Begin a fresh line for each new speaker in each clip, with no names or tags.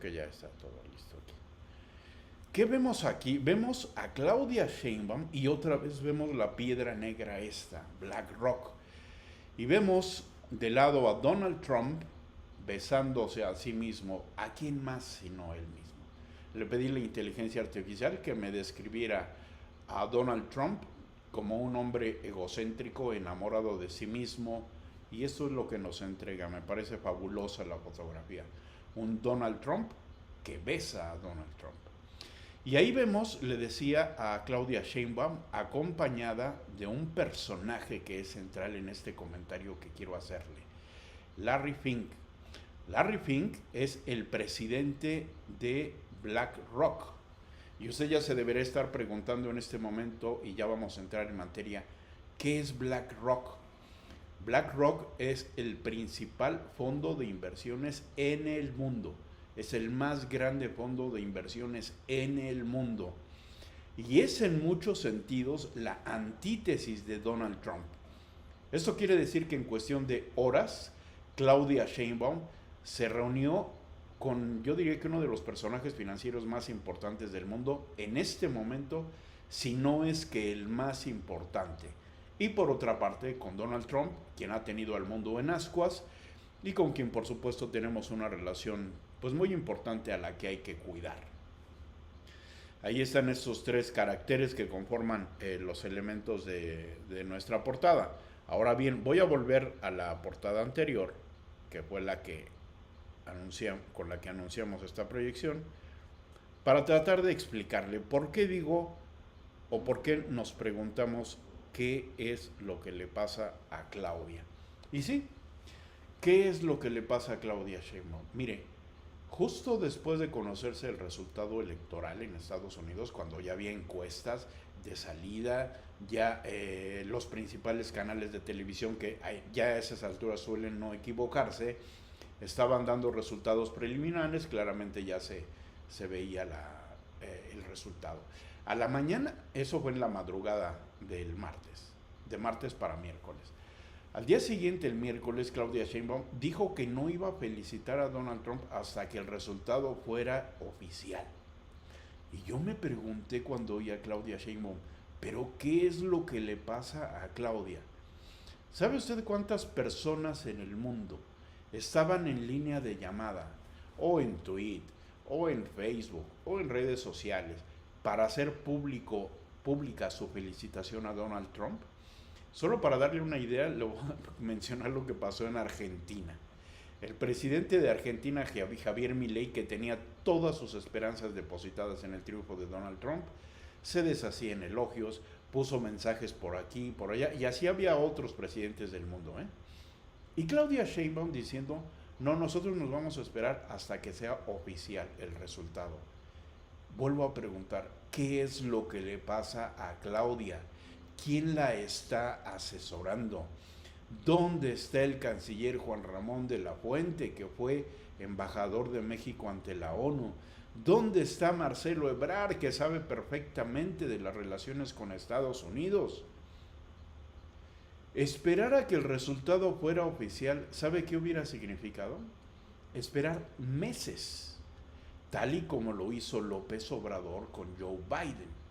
que ya está todo listo aquí. ¿Qué vemos aquí? Vemos a Claudia Sheinbaum y otra vez vemos la piedra negra esta, BlackRock. Y vemos de lado a Donald Trump besándose a sí mismo. ¿A quién más sino él mismo? Le pedí a la inteligencia artificial que me describiera a Donald Trump como un hombre egocéntrico, enamorado de sí mismo, y eso es lo que nos entrega. Me parece fabulosa la fotografía. Un Donald Trump que besa a Donald Trump. Y ahí vemos, le decía a Claudia Sheinbaum, acompañada de un personaje que es central en este comentario que quiero hacerle, Larry Fink. Larry Fink es el presidente de BlackRock. Y usted ya se deberá estar preguntando en este momento, y ya vamos a entrar en materia, ¿qué es BlackRock? BlackRock es el principal fondo de inversiones en el mundo. Es el más grande fondo de inversiones en el mundo. Y es en muchos sentidos la antítesis de Donald Trump. Esto quiere decir que en cuestión de horas, Claudia Sheinbaum se reunió con, yo diría que uno de los personajes financieros más importantes del mundo en este momento, si no es que el más importante. Y por otra parte, con Donald Trump, quien ha tenido al mundo en ascuas y con quien por supuesto tenemos una relación pues muy importante a la que hay que cuidar. Ahí están estos tres caracteres que conforman los elementos de nuestra portada. Ahora bien, voy a volver a la portada anterior, que fue la que con la que anunciamos esta proyección, para tratar de explicarle por qué digo o por qué nos preguntamos qué es lo que le pasa a Claudia. Y sí, ¿qué es lo que le pasa a Claudia Sheinbaum? Mire, justo después de conocerse el resultado electoral en Estados Unidos, cuando ya había encuestas de salida, ya los principales canales de televisión, que ya a esas alturas suelen no equivocarse, estaban dando resultados preliminares, claramente ya se veía el resultado. A la mañana, eso fue en la madrugada del martes, de martes para miércoles. Al día siguiente, el miércoles, Claudia Sheinbaum dijo que no iba a felicitar a Donald Trump hasta que el resultado fuera oficial. Y yo me pregunté cuando oí a Claudia Sheinbaum, ¿pero qué es lo que le pasa a Claudia? ¿Sabe usted cuántas personas en el mundo estaban en línea de llamada, o en Twitter, o en Facebook, o en redes sociales, para hacer pública su felicitación a Donald Trump? Solo para darle una idea, le voy a mencionar lo que pasó en Argentina. El presidente de Argentina, Javier Milei, que tenía todas sus esperanzas depositadas en el triunfo de Donald Trump, se deshacía en elogios, puso mensajes por aquí y por allá, y así había otros presidentes del mundo, ¿eh? Y Claudia Sheinbaum diciendo, no, nosotros nos vamos a esperar hasta que sea oficial el resultado. Vuelvo a preguntar, ¿qué es lo que le pasa a Claudia? ¿Quién la está asesorando? ¿Dónde está el canciller Juan Ramón de la Fuente, que fue embajador de México ante la ONU? ¿Dónde está Marcelo Ebrard, que sabe perfectamente de las relaciones con Estados Unidos? Esperar a que el resultado fuera oficial, ¿sabe qué hubiera significado? Esperar meses, tal y como lo hizo López Obrador con Joe Biden.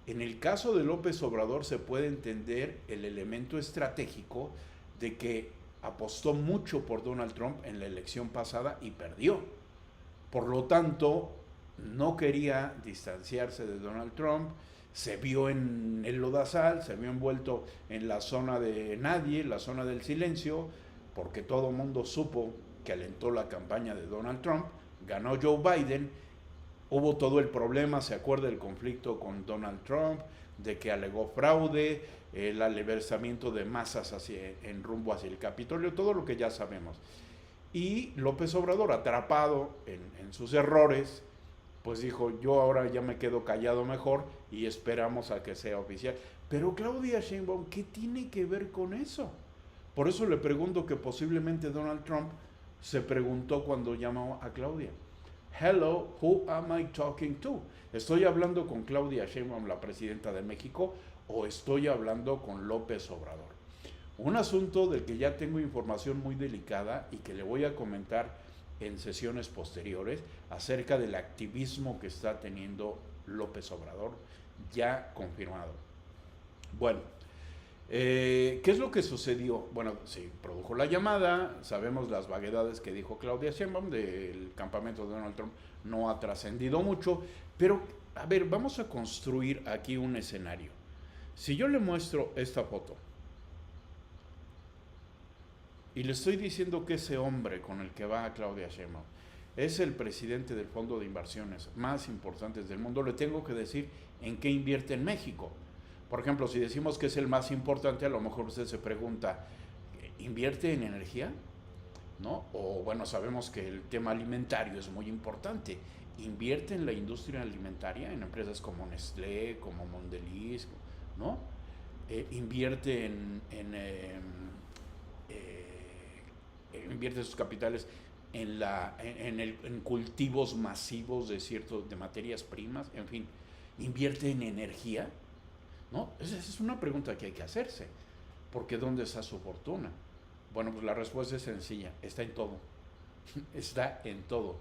En el caso de López Obrador se puede entender el elemento estratégico de que apostó mucho por Donald Trump en la elección pasada y perdió. Por lo tanto, no quería distanciarse de Donald Trump, se vio en el lodazal, se vio envuelto en la zona de nadie, la zona del silencio, porque todo el mundo supo que alentó la campaña de Donald Trump, ganó Joe Biden. Hubo todo el problema, se acuerda el conflicto con Donald Trump, de que alegó fraude, el alevesamiento de masas en rumbo hacia el Capitolio, todo lo que ya sabemos. Y López Obrador, atrapado en sus errores, pues dijo, yo ahora ya me quedo callado mejor y esperamos a que sea oficial. Pero Claudia Sheinbaum, ¿qué tiene que ver con eso? Por eso le pregunto que posiblemente Donald Trump se preguntó cuando llamó a Claudia. Hello, who am I talking to? ¿Estoy hablando con Claudia Sheinbaum, la presidenta de México, o estoy hablando con López Obrador? Un asunto del que ya tengo información muy delicada y que le voy a comentar en sesiones posteriores acerca del activismo que está teniendo López Obrador, ya confirmado. Bueno, ¿qué es lo que sucedió? Bueno, se produjo la llamada, sabemos las vaguedades que dijo Claudia Sheinbaum del campamento de Donald Trump, no ha trascendido mucho, pero a ver, vamos a construir aquí un escenario. Si yo le muestro esta foto y le estoy diciendo que ese hombre con el que va Claudia Sheinbaum es el presidente del fondo de inversiones más importantes del mundo, le tengo que decir en qué invierte en México. Por ejemplo, si decimos que es el más importante, a lo mejor usted se pregunta, ¿invierte en energía? ¿No? O bueno, sabemos que el tema alimentario es muy importante. ¿Invierte en la industria alimentaria, en empresas como Nestlé, como Mondelez, ¿no? Invierte invierte sus capitales en cultivos masivos de materias primas, en fin, invierte en energía, ¿no? Esa es una pregunta que hay que hacerse, porque ¿dónde está su fortuna? Bueno, pues la respuesta es sencilla, está en todo, está en todo.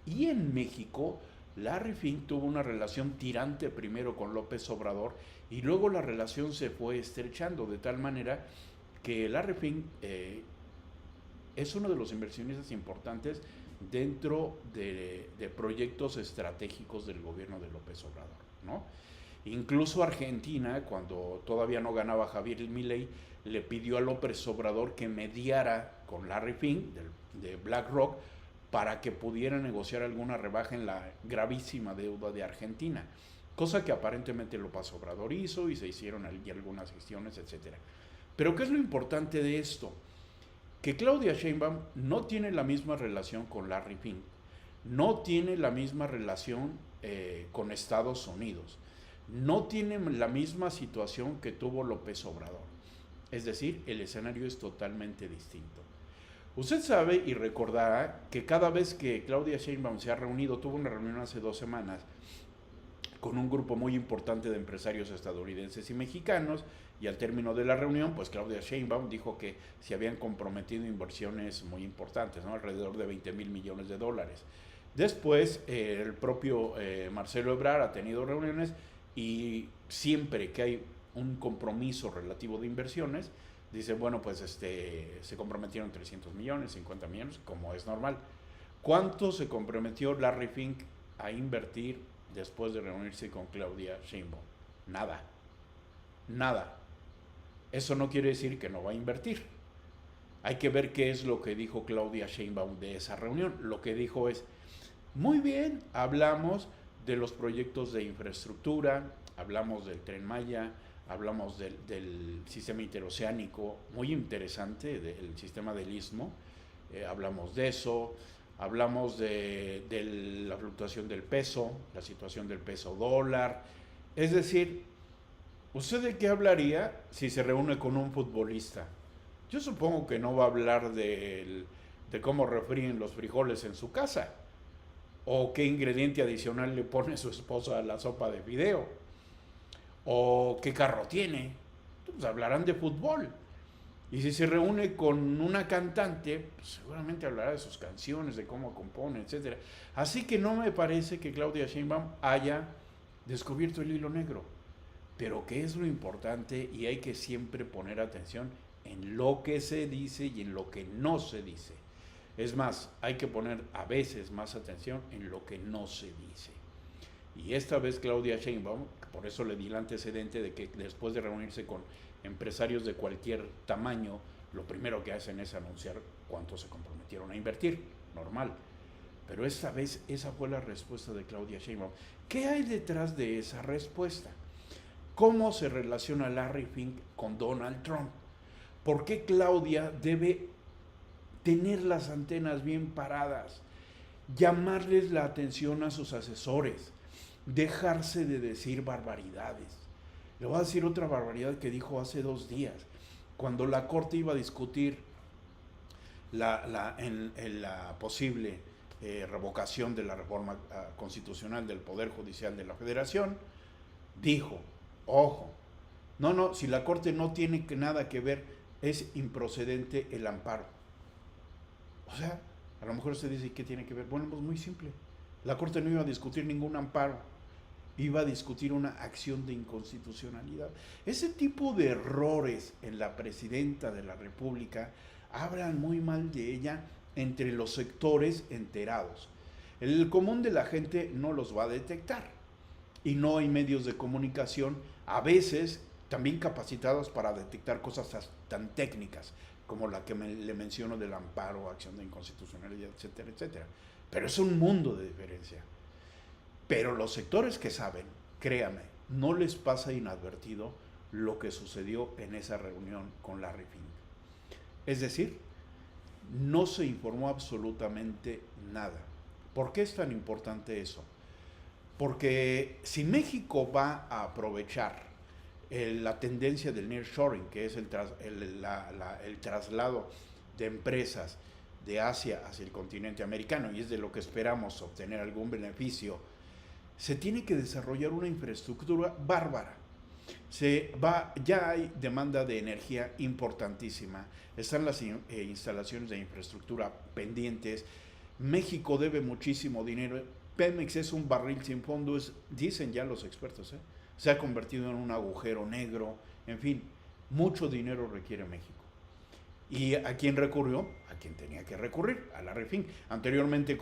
Y en México, Larry Fink tuvo una relación tirante primero con López Obrador y luego la relación se fue estrechando de tal manera que Larry Fink es uno de los inversionistas importantes dentro de proyectos estratégicos del gobierno de López Obrador, ¿no? Incluso Argentina, cuando todavía no ganaba Javier Milei, le pidió a López Obrador que mediara con Larry Fink de BlackRock para que pudiera negociar alguna rebaja en la gravísima deuda de Argentina, cosa que aparentemente López Obrador hizo y se hicieron allí algunas gestiones, etc. Pero ¿qué es lo importante de esto? Que Claudia Sheinbaum no tiene la misma relación con Larry Fink, no tiene la misma relación con Estados Unidos, no tiene la misma situación que tuvo López Obrador. Es decir, el escenario es totalmente distinto. Usted sabe y recordará que cada vez que Claudia Sheinbaum se ha reunido, tuvo una reunión hace 2 semanas con un grupo muy importante de empresarios estadounidenses y mexicanos, y al término de la reunión, pues Claudia Sheinbaum dijo que se habían comprometido inversiones muy importantes, ¿no? Alrededor de 20,000 millones de dólares. Después, el propio Marcelo Ebrard ha tenido reuniones y siempre que hay un compromiso relativo de inversiones, dice, bueno, pues se comprometieron 300 millones, 50 millones, como es normal. ¿Cuánto se comprometió Larry Fink a invertir después de reunirse con Claudia Sheinbaum? Nada. Nada. Eso no quiere decir que no va a invertir. Hay que ver qué es lo que dijo Claudia Sheinbaum de esa reunión. Lo que dijo es, muy bien, hablamos de los proyectos de infraestructura, hablamos del Tren Maya, hablamos del sistema interoceánico, muy interesante, del sistema del Istmo, hablamos de eso, hablamos de la fluctuación del peso, la situación del peso dólar. Es decir, ¿usted de qué hablaría si se reúne con un futbolista? Yo supongo que no va a hablar de cómo refríen los frijoles en su casa o qué ingrediente adicional le pone su esposa a la sopa de fideo o qué carro tiene. Pues hablarán de fútbol. Y si se reúne con una cantante, pues seguramente hablará de sus canciones, de cómo compone, etc. Así que no me parece que Claudia Sheinbaum haya descubierto el hilo negro. Pero ¿qué es lo importante? Y hay que siempre poner atención en lo que se dice y en lo que no se dice. Es más, hay que poner a veces más atención en lo que no se dice. Y esta vez Claudia Sheinbaum, por eso le di el antecedente de que después de reunirse con empresarios de cualquier tamaño, lo primero que hacen es anunciar cuánto se comprometieron a invertir, normal. Pero esta vez esa fue la respuesta de Claudia Sheinbaum. ¿Qué hay detrás de esa respuesta? ¿Cómo se relaciona Larry Fink con Donald Trump? ¿Por qué Claudia debe tener las antenas bien paradas, llamarles la atención a sus asesores, dejarse de decir barbaridades? Le voy a decir otra barbaridad que dijo hace 2 días, cuando la Corte iba a discutir la posible revocación de la reforma constitucional del Poder Judicial de la Federación, dijo, ojo, no, si la Corte no tiene nada que ver, es improcedente el amparo. O sea, A lo mejor usted dice, ¿qué tiene que ver? Bueno, pues muy simple. La Corte no iba a discutir ningún amparo, iba a discutir una acción de inconstitucionalidad. Ese tipo de errores en la presidenta de la República hablan muy mal de ella entre los sectores enterados. El común de la gente no los va a detectar y no hay medios de comunicación a veces también capacitados para detectar cosas tan técnicas como la que le menciono del amparo, acción de inconstitucionalidad, etcétera, etcétera. Pero es un mundo de diferencia. Pero los sectores que saben, créame, no les pasa inadvertido lo que sucedió en esa reunión con Larry Fink. Es decir, no se informó absolutamente nada. ¿Por qué es tan importante eso? Porque si México va a aprovechar la tendencia del nearshoring, que es el traslado de empresas de Asia hacia el continente americano, y es de lo que esperamos obtener algún beneficio, se tiene que desarrollar una infraestructura bárbara. Ya hay demanda de energía importantísima, están las instalaciones de infraestructura pendientes, México debe muchísimo dinero, Pemex es un barril sin fondo, dicen ya los expertos, se ha convertido en un agujero negro, en fin, mucho dinero requiere México. ¿Y a quién recurrió? A quien tenía que recurrir, a Larry Fink. Anteriormente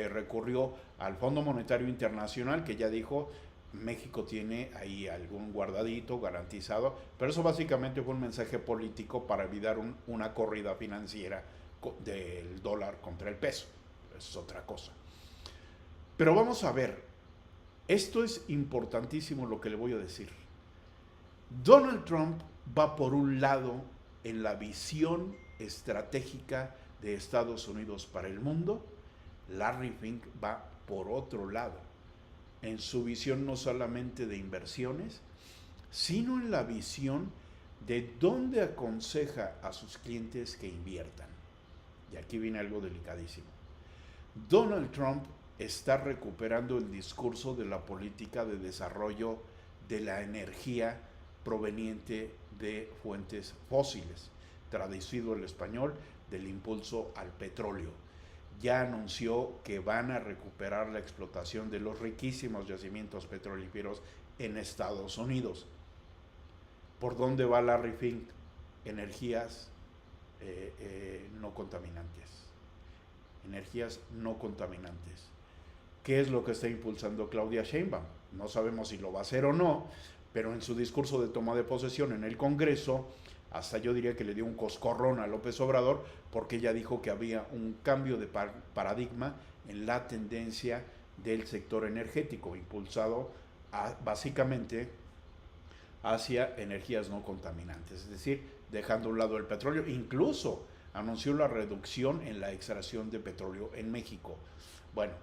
recurrió al Fondo Monetario Internacional, que ya dijo, México tiene ahí algún guardadito garantizado, pero eso básicamente fue un mensaje político para evitar una corrida financiera del dólar contra el peso. Eso es otra cosa. Pero vamos a ver, esto es importantísimo lo que le voy a decir. Donald Trump va por un lado en la visión estratégica de Estados Unidos para el mundo, Larry Fink va por otro lado, en su visión no solamente de inversiones, sino en la visión de dónde aconseja a sus clientes que inviertan. Y aquí viene algo delicadísimo. Donald Trump está recuperando el discurso de la política de desarrollo de la energía proveniente de fuentes fósiles, traducido al español, del impulso al petróleo. Ya anunció que van a recuperar la explotación de los riquísimos yacimientos petrolíferos en Estados Unidos. ¿Por dónde va Larry Fink? Energías no contaminantes. Energías no contaminantes. ¿Qué es lo que está impulsando Claudia Sheinbaum? No sabemos si lo va a hacer o no, pero en su discurso de toma de posesión en el Congreso, hasta yo diría que le dio un coscorrón a López Obrador, porque ella dijo que había un cambio de paradigma en la tendencia del sector energético, impulsado básicamente hacia energías no contaminantes, es decir, dejando a un lado el petróleo. Incluso anunció la reducción en la extracción de petróleo en México. Bueno,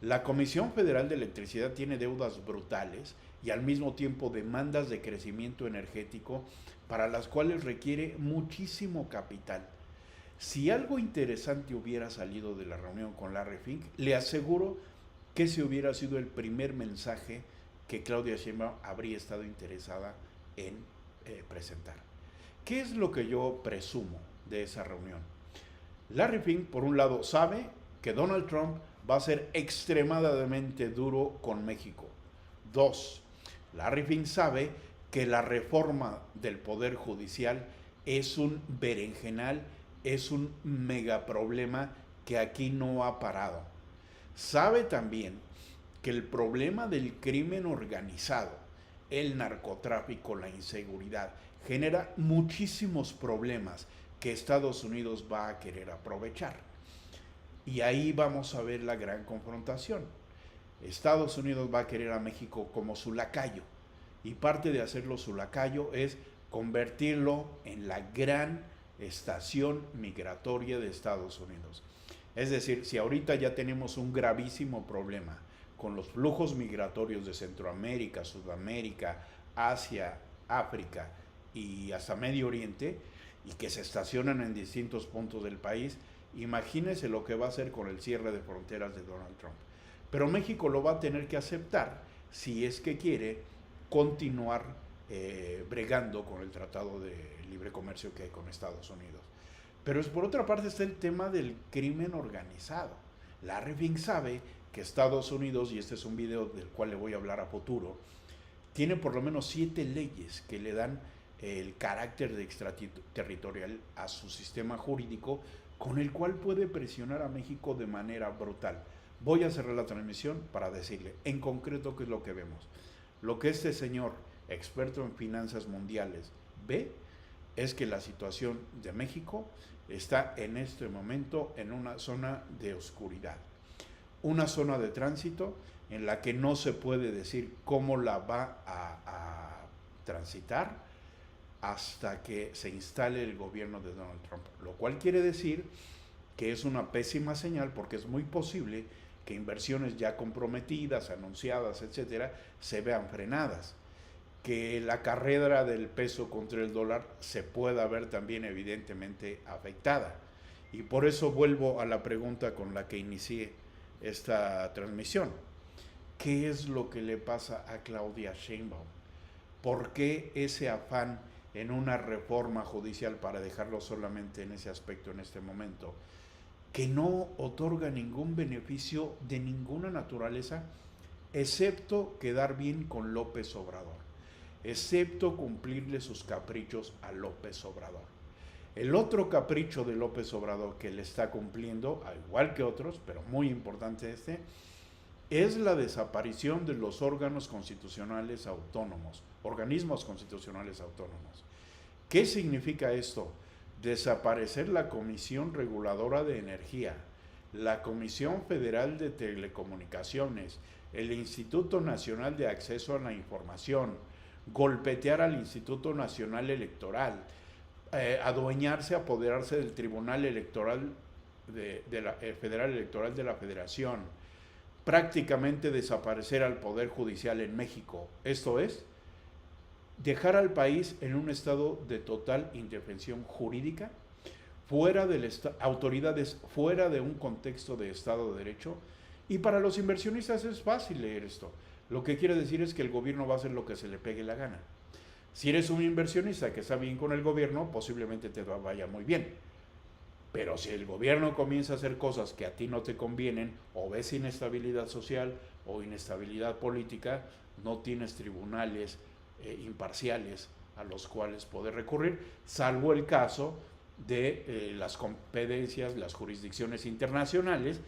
la Comisión Federal de Electricidad tiene deudas brutales y al mismo tiempo demandas de crecimiento energético para las cuales requiere muchísimo capital. Si algo interesante hubiera salido de la reunión con Larry Fink, le aseguro que ese hubiera sido el primer mensaje que Claudia Sheinbaum habría estado interesada en presentar. ¿Qué es lo que yo presumo de esa reunión? Larry Fink, por un lado, sabe que Donald Trump va a ser extremadamente duro con México. 2. Larry Fink sabe que la reforma del Poder Judicial es un berenjenal, es un megaproblema que aquí no ha parado. Sabe también que el problema del crimen organizado, el narcotráfico, la inseguridad, genera muchísimos problemas que Estados Unidos va a querer aprovechar. Y ahí vamos a ver la gran confrontación. Estados Unidos va a querer a México como su lacayo, y parte de hacerlo su lacayo es convertirlo en la gran estación migratoria de Estados Unidos. Es decir, si ahorita ya tenemos un gravísimo problema con los flujos migratorios de Centroamérica, Sudamérica, Asia, África y hasta Medio Oriente, y que se estacionan en distintos puntos del país, imagínense lo que va a hacer con el cierre de fronteras de Donald Trump. Pero México lo va a tener que aceptar si es que quiere continuar bregando con el Tratado de Libre Comercio que hay con Estados Unidos. Pero por otra parte está el tema del crimen organizado. Larry Fink sabe que Estados Unidos, y este es un video del cual le voy a hablar a futuro, tiene por lo menos 7 leyes que le dan el carácter de extraterritorial a su sistema jurídico, con el cual puede presionar a México de manera brutal. Voy a cerrar la transmisión para decirle en concreto qué es lo que vemos. Lo que este señor, experto en finanzas mundiales, ve es que la situación de México está en este momento en una zona de oscuridad, una zona de tránsito en la que no se puede decir cómo la va a transitar hasta que se instale el gobierno de Donald Trump, lo cual quiere decir que es una pésima señal, porque es muy posible que inversiones ya comprometidas, anunciadas, etcétera, se vean frenadas, que la carrera del peso contra el dólar se pueda ver también evidentemente afectada. Y por eso vuelvo a la pregunta con la que inicié esta transmisión. ¿Qué es lo que le pasa a Claudia Sheinbaum? ¿Por qué ese afán en una reforma judicial, para dejarlo solamente en ese aspecto en este momento, que no otorga ningún beneficio de ninguna naturaleza, excepto quedar bien con López Obrador, excepto cumplirle sus caprichos a López Obrador? El otro capricho de López Obrador que le está cumpliendo, al igual que otros, pero muy importante este, es la desaparición de los órganos constitucionales autónomos, organismos constitucionales autónomos. ¿Qué significa esto? Desaparecer la Comisión Reguladora de Energía, la Comisión Federal de Telecomunicaciones, el Instituto Nacional de Acceso a la Información, golpetear al Instituto Nacional Electoral, adueñarse, apoderarse del Tribunal Electoral Federal Electoral de la Federación, prácticamente desaparecer al Poder Judicial en México. Esto es, dejar al país en un estado de total indefensión jurídica, fuera de autoridades, fuera de un contexto de Estado de Derecho. Y para los inversionistas es fácil leer esto. Lo que quiere decir es que el gobierno va a hacer lo que se le pegue la gana. Si eres un inversionista que está bien con el gobierno, posiblemente te vaya muy bien. Pero si el gobierno comienza a hacer cosas que a ti no te convienen, o ves inestabilidad social o inestabilidad política, no tienes tribunales imparciales a los cuales poder recurrir, salvo el caso de las competencias, las jurisdicciones internacionales,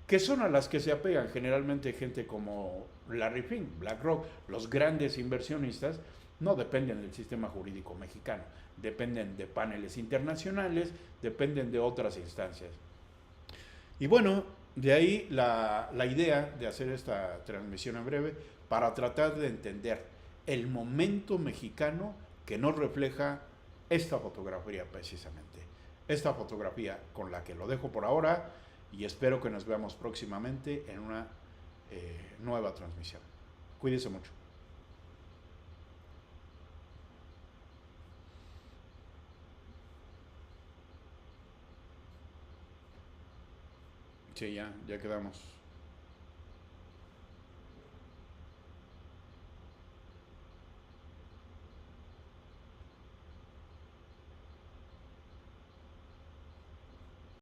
que son a las que se apegan generalmente gente como Larry Fink, BlackRock. Los grandes inversionistas no dependen del sistema jurídico mexicano, dependen de paneles internacionales, dependen de otras instancias. Y bueno, de ahí la idea de hacer esta transmisión en breve para tratar de entender el momento mexicano que nos refleja esta fotografía precisamente. Esta fotografía con la que lo dejo por ahora y espero que nos veamos próximamente en una nueva transmisión. Cuídense mucho. Sí, ya quedamos.